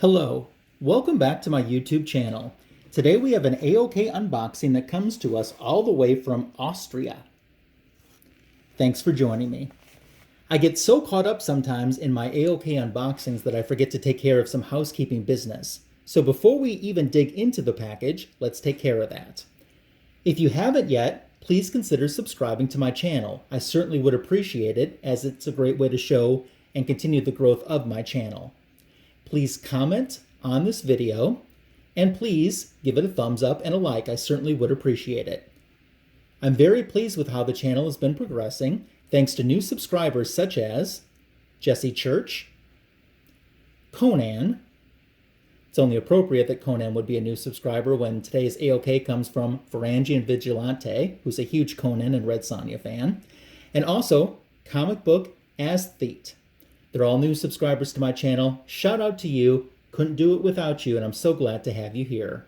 Hello, welcome back to my YouTube channel. Today we have an AOK unboxing that comes to us all the way from Austria. Thanks for joining me. I get so caught up sometimes in my AOK unboxings that I forget to take care of some housekeeping business. So before we even dig into the package, let's take care of that. If you haven't yet, please consider subscribing to my channel. I certainly would appreciate it, as it's a great way to show and continue the growth of my channel. Please comment on this video, and please give it a thumbs up and a like. I certainly would appreciate it. I'm very pleased with how the channel has been progressing, thanks to new subscribers such as Jesse Church, Conan. It's only appropriate that Conan would be a new subscriber when today's AOK comes from Varangian Vigilante, who's a huge Conan and Red Sonja fan, and also Comic Book Aesthete. They're all new subscribers to my channel. Shout out to you. Couldn't do it without you, and I'm so glad to have you here.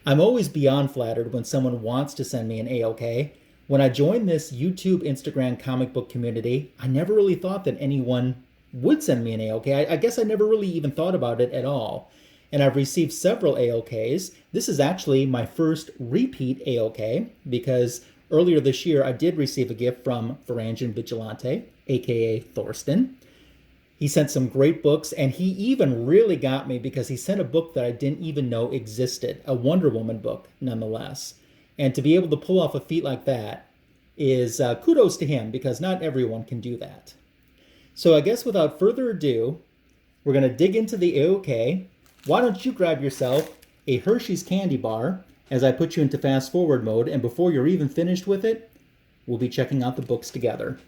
I'm always beyond flattered when someone wants to send me an AOK. When I joined this YouTube, Instagram comic book community, I never really thought that anyone would send me an AOK. I guess I never really even thought about it at all. And I've received several AOKs. This is actually my first repeat AOK because earlier this year I did receive a gift from Varangian Vigilante, aka Thorsten. He sent some great books, and he even really got me because he sent a book that I didn't even know existed, a Wonder Woman book nonetheless. And to be able to pull off a feat like that is kudos to him, because not everyone can do that. So I guess without further ado, we're going to dig into the AOK. Why don't you grab yourself a Hershey's candy bar as I put you into fast forward mode, and before you're even finished with it, we'll be checking out the books together.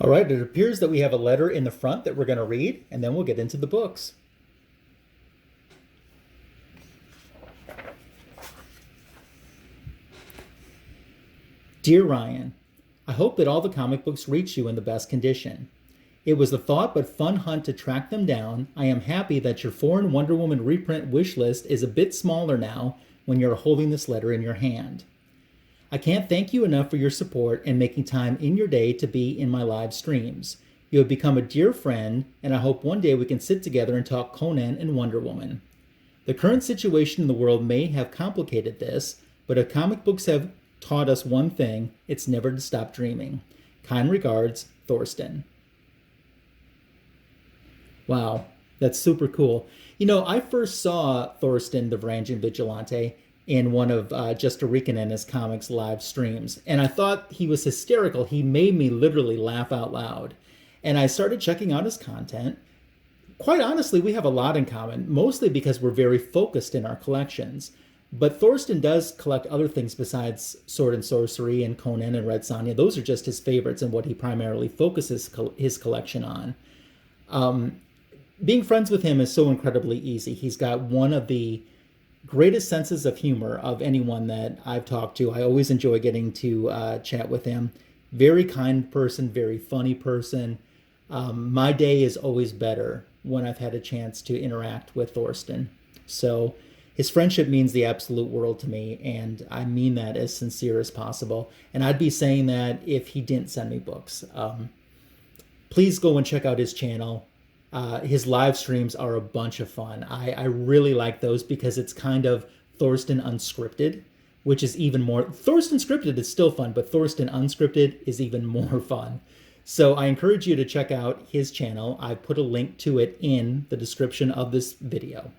All right, it appears that we have a letter in the front that we're going to read, and then we'll get into the books. Dear Ryan, I hope that all the comic books reach you in the best condition. It was a thought but fun hunt to track them down. I am happy that your foreign Wonder Woman reprint wish list is a bit smaller now when you're holding this letter in your hand. I can't thank you enough for your support and making time in your day to be in my live streams. You have become a dear friend, and I hope one day we can sit together and talk Conan and Wonder Woman. The current situation in the world may have complicated this, but if comic books have taught us one thing, it's never to stop dreaming. Kind regards, Thorsten. Wow, that's super cool. You know, I first saw Thorsten, the Varangian Vigilante, in one of Just a Rican and his comics live streams. And I thought he was hysterical. He made me literally laugh out loud. And I started checking out his content. Quite honestly, we have a lot in common, mostly because we're very focused in our collections. But Thorsten does collect other things besides Sword and Sorcery and Conan and Red Sonja. Those are just his favorites and what he primarily focuses his collection on. Being friends with him is so incredibly easy. He's got one of the greatest senses of humor of anyone that I've talked to. I always enjoy getting to chat with him. Very kind person, very funny person. My day is always better when I've had a chance to interact with Thorsten. So his friendship means the absolute world to me, and I mean that as sincere as possible. And I'd be saying that if he didn't send me books. Please go and check out his channel. His live streams are a bunch of fun. I really like those because it's kind of Thorsten unscripted, which is even more. Thorsten scripted is still fun, but Thorsten unscripted is even more fun. So I encourage you to check out his channel. I put a link to it in the description of this video.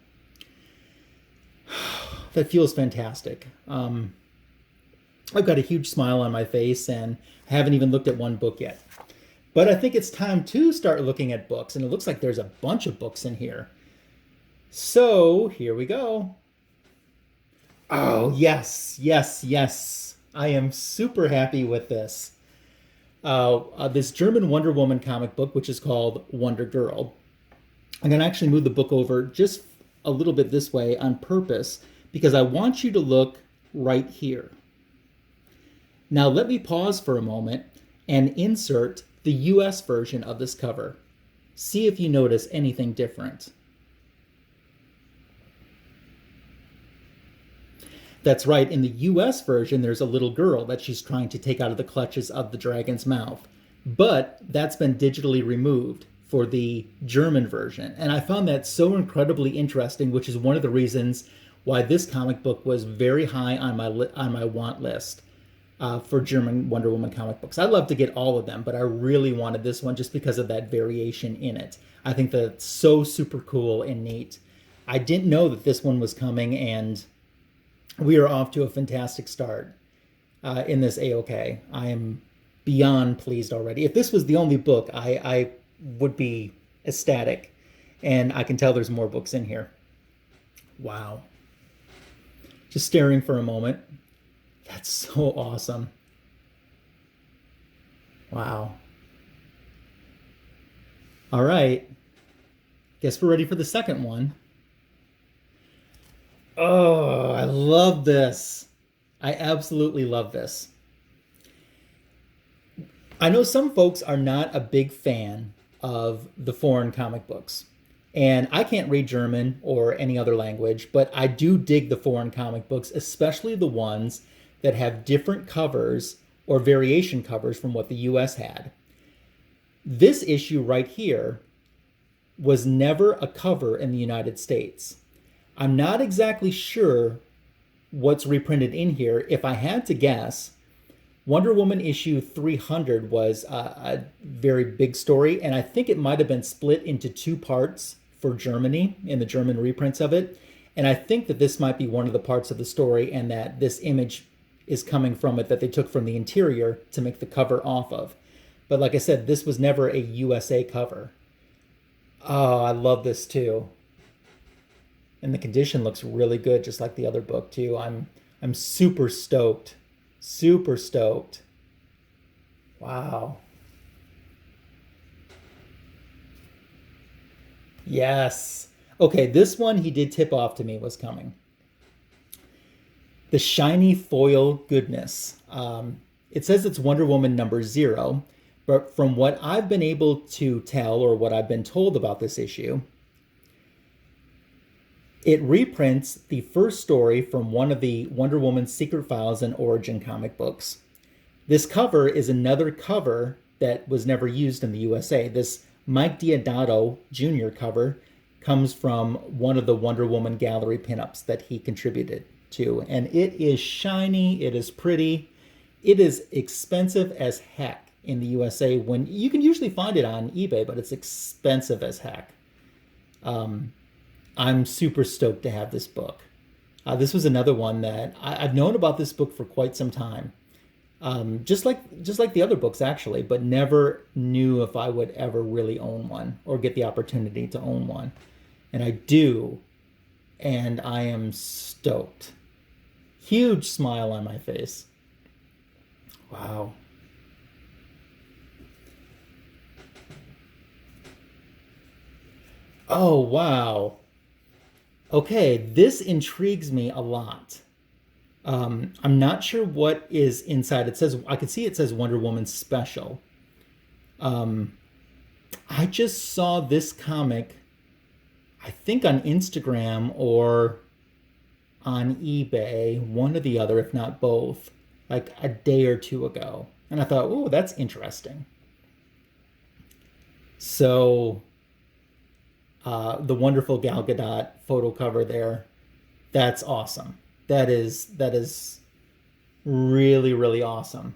That feels fantastic. I've got a huge smile on my face, and I haven't even looked at one book yet. But I think it's time to start looking at books, and it looks like there's a bunch of books in here. So here we go. Oh, yes, yes, yes. I am super happy with this. This German Wonder Woman comic book, which is called Wonder Girl. I'm going to actually move the book over just a little bit this way on purpose because I want you to look right here. Now let me pause for a moment and insert the US version of this cover. See if you notice anything different. That's right. In the US version, there's a little girl that she's trying to take out of the clutches of the dragon's mouth. But that's been digitally removed for the German version. And I found that so incredibly interesting, which is one of the reasons why this comic book was very high on my want list for German Wonder Woman comic books. I'd love to get all of them, but I really wanted this one just because of that variation in it. I think that's so super cool and neat. I didn't know that this one was coming, and we are off to a fantastic start in this AOK. I am beyond pleased already. If this was the only book, I would be ecstatic. And I can tell there's more books in here. Wow. Just staring for a moment. That's so awesome. Wow. All right. Guess we're ready for the second one. Oh, I love this. I absolutely love this. I know some folks are not a big fan of the foreign comic books. And I can't read German or any other language, but I do dig the foreign comic books, especially the ones that have different covers or variation covers from what the US had. This issue right here was never a cover in the United States. I'm not exactly sure what's reprinted in here. If I had to guess, Wonder Woman issue 300 was a very big story, and I think it might have been split into two parts for Germany in the German reprints of it. And I think that this might be one of the parts of the story, and that this image is coming from it that they took from the interior to make the cover off of. But like I said, this was never a USA cover. Oh, I love this too. And the condition looks really good, just like the other book too. I'm super stoked. Super stoked. Wow. Yes. Okay, this one he did tip off to me was coming. The shiny foil goodness. It says it's Wonder Woman number 0, but from what I've been able to tell, or what I've been told about this issue, it reprints the first story from one of the Wonder Woman Secret Files and Origin comic books. This cover is another cover that was never used in the USA. This Mike Deodato Jr. cover comes from one of the Wonder Woman gallery pinups that he contributed to. And it is shiny, it is pretty, it is expensive as heck in the USA. When you can usually find it on eBay, but it's expensive as heck. I'm super stoked to have this book. This was another one that I've known about this book for quite some time. Just like the other books actually, but never knew if I would ever really own one or get the opportunity to own one. And I do, and I am stoked. Huge smile on my face. Wow. Oh, wow. Okay, this intrigues me a lot. I'm not sure what is inside. It says, I can see it says Wonder Woman Special. I just saw this comic, I think on Instagram or on eBay, one or the other, if not both, like a day or two ago. And I thought, oh, that's interesting. So the wonderful Gal Gadot photo cover there, that's awesome. That is really, really awesome.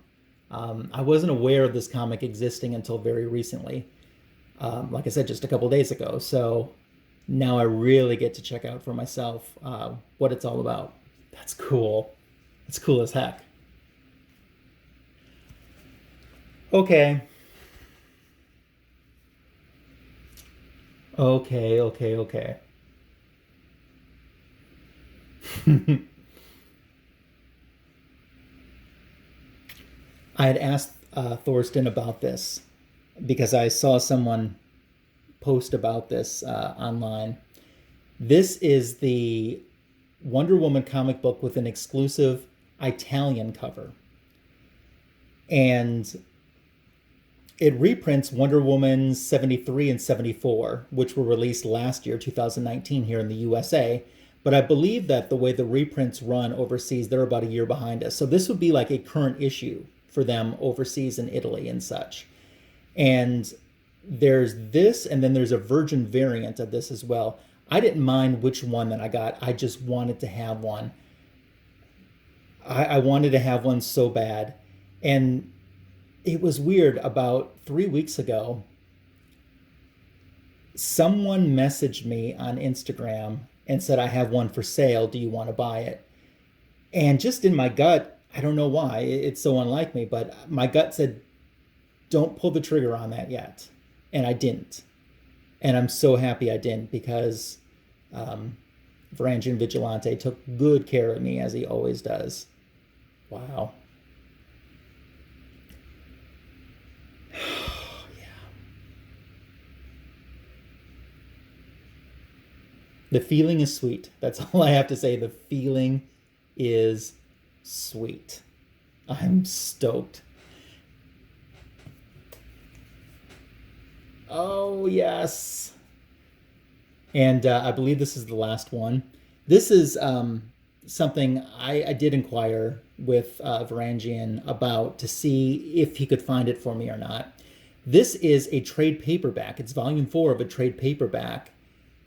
I wasn't aware of this comic existing until very recently. Like I said, just a couple days ago. So now I really get to check out for myself what it's all about. That's cool. It's cool as heck. Okay. Okay. I had asked Thorsten about this because I saw someone post about this online. This is the Wonder Woman comic book with an exclusive Italian cover. And it reprints Wonder Woman 73 and 74, which were released last year, 2019, here in the USA. But I believe that the way the reprints run overseas, they're about a year behind us. So this would be like a current issue for them overseas in Italy and such. And there's this, and then there's a virgin variant of this as well. I didn't mind which one that I got. I just wanted to have one. I wanted to have one so bad. And it was weird. About 3 weeks ago, someone messaged me on Instagram and said, I have one for sale. Do you want to buy it? And just in my gut, I don't know why, it's so unlike me, but my gut said, don't pull the trigger on that yet. And I didn't. And I'm so happy I didn't, because Varangian Vigilante took good care of me, as he always does. Wow. Yeah. The feeling is sweet. That's all I have to say. The feeling is sweet. I'm stoked. Oh, yes. And I believe this is the last one. This is something I did inquire with Varangian about to see if he could find it for me or not. This is a trade paperback. It's volume 4 of a trade paperback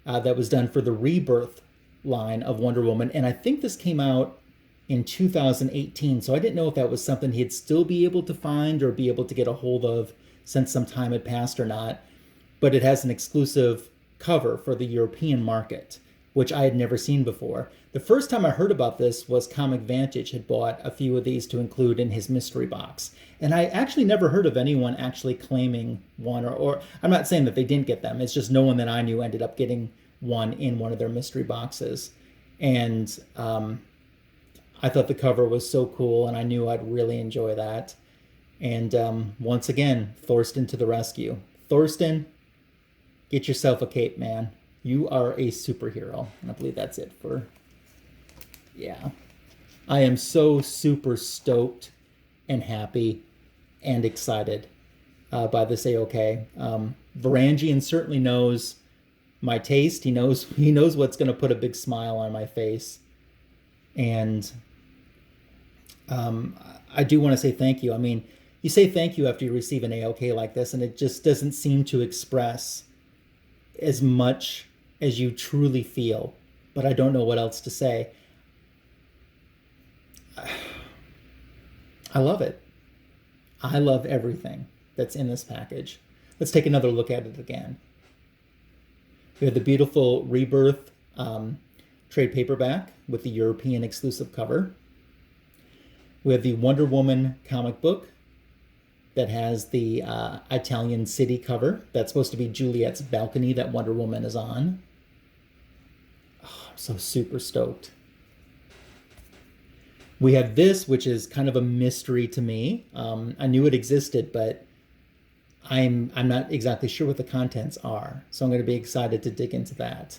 that was done for the Rebirth line of Wonder Woman. And I think this came out in 2018. So I didn't know if that was something he'd still be able to find or be able to get a hold of since some time had passed or not. But it has an exclusive cover for the European market, which I had never seen before. The first time I heard about this was Comic Vantage had bought a few of these to include in his mystery box. And I actually never heard of anyone actually claiming one, or I'm not saying that they didn't get them. It's just no one that I knew ended up getting one in one of their mystery boxes. And I thought the cover was so cool, and I knew I'd really enjoy that. And once again, Thorsten to the rescue. Thorsten, get yourself a cape, man. You are a superhero. And I believe that's it for... Yeah. I am so super stoked and happy and excited by this AOK. Varangian certainly knows my taste. He knows what's going to put a big smile on my face. And I do want to say thank you. I mean, you say thank you after you receive an AOK like this, and it just doesn't seem to express as much as you truly feel. But I don't know what else to say. I love it. I love everything that's in this package. Let's take another look at it again. We have the beautiful Rebirth trade paperback with the European exclusive cover. We have the Wonder Woman comic book that has the Italian city cover. That's supposed to be Juliet's balcony that Wonder Woman is on. Oh, I'm so super stoked. We have this, which is kind of a mystery to me. I knew it existed, but I'm not exactly sure what the contents are. So I'm going to be excited to dig into that.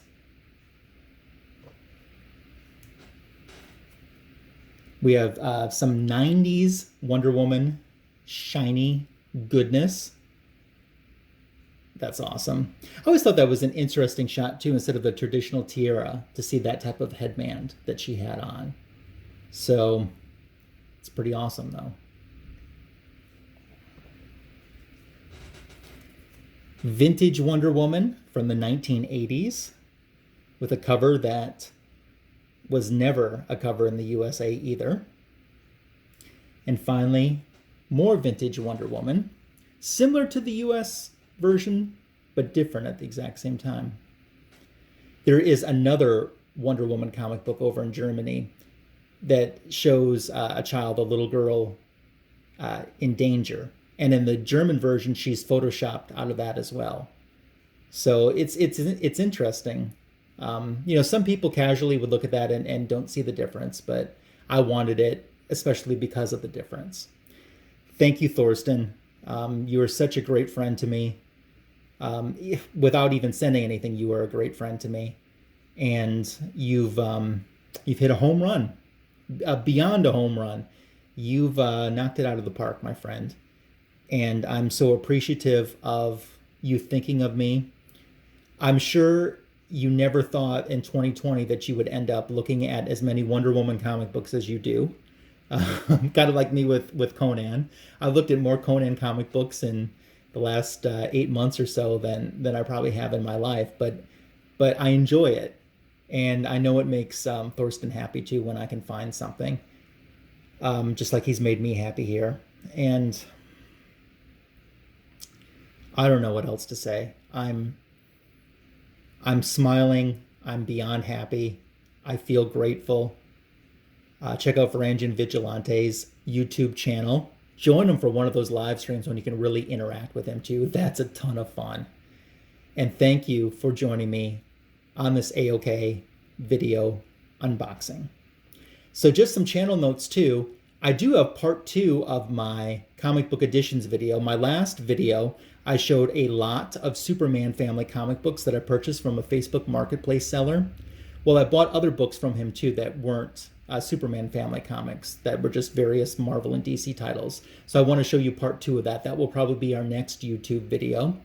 We have some 90s Wonder Woman shiny goodness. That's awesome. I always thought that was an interesting shot too, instead of the traditional tiara, to see that type of headband that she had on. So it's pretty awesome though. Vintage Wonder Woman from the 1980s with a cover that was never a cover in the USA either. And finally, more vintage Wonder Woman, similar to the US version, but different at the exact same time. There is another Wonder Woman comic book over in Germany that shows a child, a little girl, in danger. And in the German version, she's photoshopped out of that as well. So it's interesting. Some people casually would look at that and don't see the difference, but I wanted it, especially because of the difference. Thank you, Thorsten. You are such a great friend to me. Without even sending anything, you are a great friend to me. And you've hit a home run, beyond a home run. You've knocked it out of the park, my friend. And I'm so appreciative of you thinking of me. I'm sure you never thought in 2020 that you would end up looking at as many Wonder Woman comic books as you do. Kind of like me with Conan. I've looked at more Conan comic books in the last 8 months or so than I probably have in my life. But I enjoy it, and I know it makes Thorsten happy too when I can find something. Just like he's made me happy here, and I don't know what else to say. I'm smiling. I'm beyond happy. I feel grateful. Check out Varangian Vigilante's YouTube channel. Join him for one of those live streams when you can really interact with him too. That's a ton of fun. And thank you for joining me on this AOK video unboxing. So just some channel notes too. I do have part 2 of my comic book editions video. My last video, I showed a lot of Superman family comic books that I purchased from a Facebook Marketplace seller. Well, I bought other books from him too that weren't Superman family comics, that were just various Marvel and DC titles. So I want to show you part 2 of that. That will probably be our next YouTube video.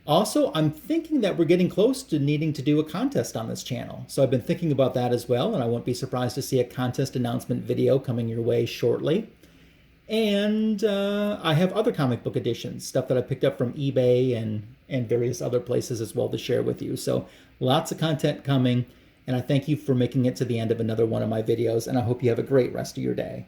Also, I'm thinking that we're getting close to needing to do a contest on this channel. So I've been thinking about that as well, and I won't be surprised to see a contest announcement video coming your way shortly. And I have other comic book editions, stuff that I picked up from eBay and various other places as well to share with you. So lots of content coming, and I thank you for making it to the end of another one of my videos, and I hope you have a great rest of your day.